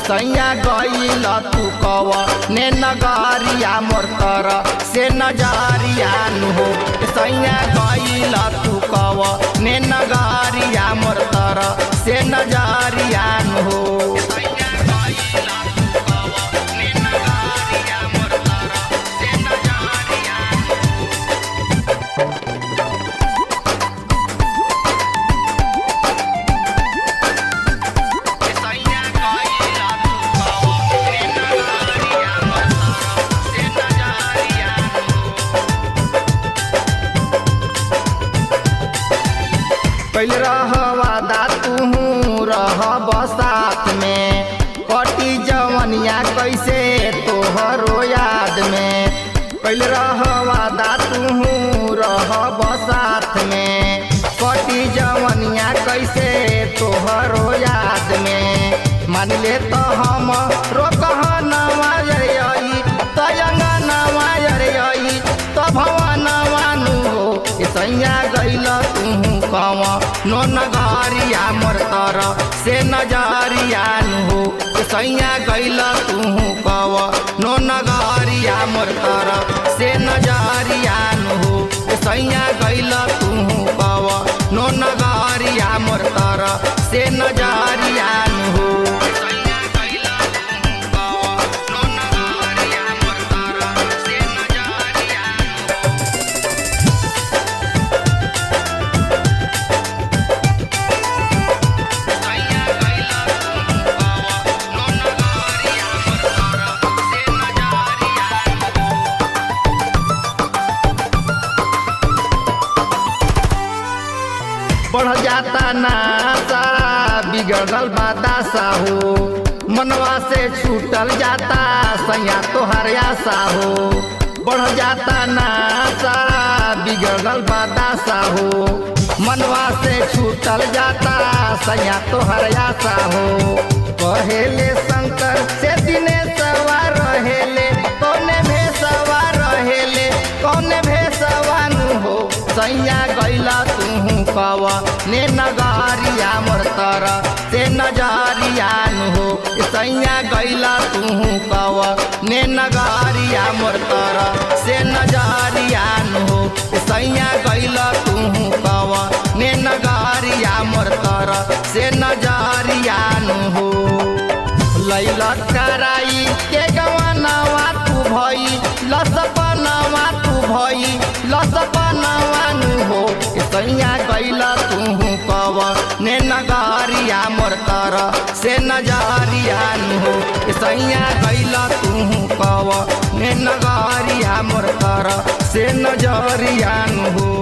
सैया गईल तू कव ने नगरिया मोर तर से नजरिया हो। सैया गईल तू कव ने नगरिया मोर तर से नजरिया हो। पहले रहवादा तू रह बसात में कटी जवनिया कैसे तोहरो याद में। पहले रहवादा तू रह बसात में कटी जवनिया कैसे तोहरो याद में। मान ले तो हम रोकहनवा आई तयंगनवा आई तो भवनवानु हो। सैया गईल तू कव नो नगरिया मोर तर से नजरिया हो। सैया गईल तू कव नो नगरिया मोर तर से नजरिया हो। सैया गईल तू कव नो नगरिया मोर तर से नजरिया हो। बढ़ जाता नासा बिगड़ल बादासा हो। मनवा से छूटल जाता सैया तोहर आशा हो। बढ़ जाता नासा बिगड़ल बादासा हो। मनवा से छूटल जाता सैया तोहर आशा हो। कहेले शंकर से दिनेशवा रहेले कौने भेषवा रहेले कौने भेषवानु हो। सैया गईला तू कव ने नगरिया मोर तर से नजरिया हो। सैया गईला तू कव ने नगरिया मोर तर से नजरिया हो। सैया गईला तू कव ने नगरिया मोर तर से नजरिया हो। लैला कराई के गवनवा तू भई लसपनवा तू भई लसपनवानु हो। सैया गईला तू कव ने नगरिया मोर तर से नजरिया हो। सैया गईला तू कव ने नगरिया मोर तर से नजरिया हो।